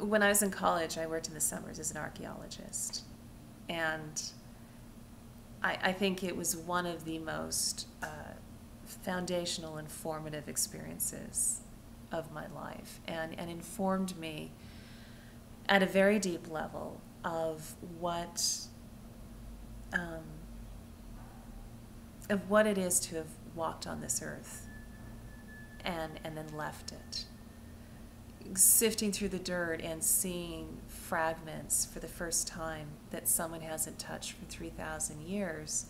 when I was in college, I worked in the summers as an archaeologist. And I think it was one of the most foundational and formative experiences of my life, and informed me at a very deep level of what it is to have walked on this earth and then left it. Sifting through the dirt and seeing fragments for the first time that someone hasn't touched for 3,000 years,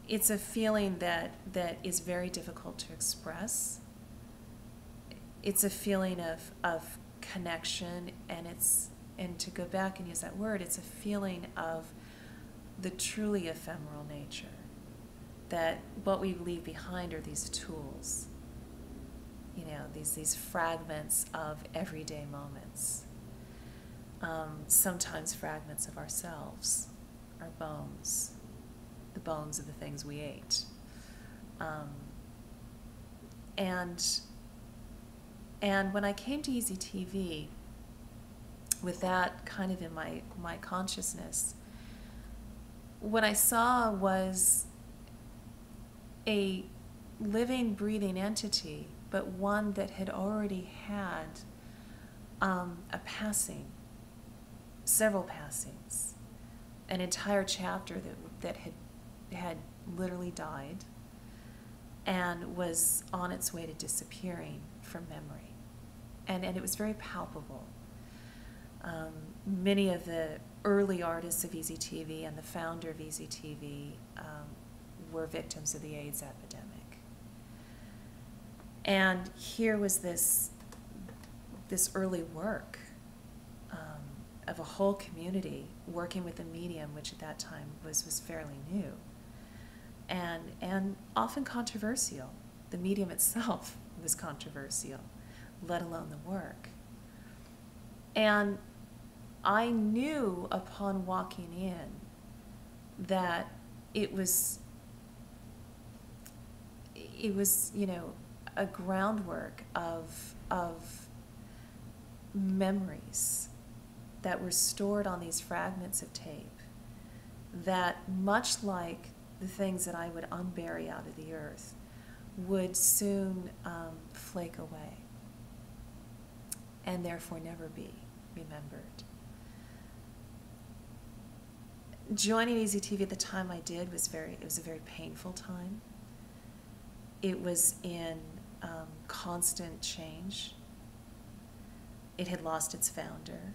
it's a feeling that is very difficult to express. It's a feeling of connection, and to go back and use that word, it's a feeling of the truly ephemeral nature, that what we leave behind are these tools, these fragments of everyday moments, sometimes fragments of ourselves, our bones, the bones of the things we ate. And when I came to EZTV, with that kind of in my consciousness, what I saw was a living, breathing entity, but one that had already had a passing, several passings, an entire chapter that had literally died and was on its way to disappearing from memory. And it was very palpable. Many of the early artists of EZTV and the founder of EZTV were victims of the AIDS epidemic. And here was this early work of a whole community working with a medium which at that time was fairly new and often controversial. The medium itself was controversial, let alone the work. And I knew upon walking in that it was a groundwork of memories that were stored on these fragments of tape that, much like the things that I would unbury out of the earth, would soon flake away and therefore never be remembered. Joining EZTV at the time I did was it was a very painful time. It was in constant change. It had lost its founder.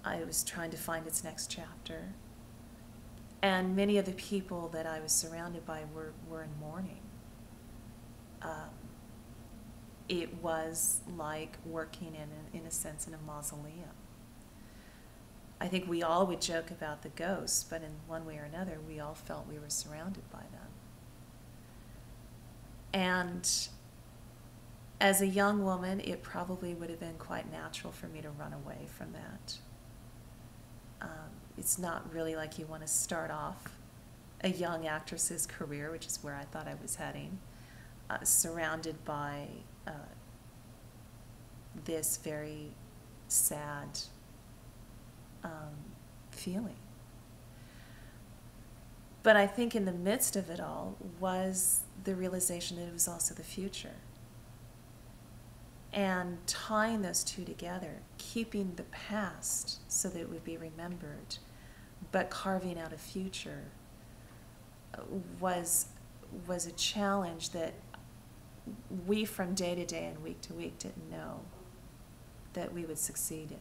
It was trying to find its next chapter. And many of the people that I was surrounded by were in mourning. It was like working in a sense in a mausoleum. I think we all would joke about the ghosts, but in one way or another, we all felt we were surrounded by them. And as a young woman, it probably would have been quite natural for me to run away from that. It's not really like you want to start off a young actress's career, which is where I thought I was heading, surrounded by this very sad feeling. But I think in the midst of it all was the realization that it was also the future. And tying those two together, keeping the past so that it would be remembered, but carving out a future was a challenge that we from day to day and week to week didn't know that we would succeed in.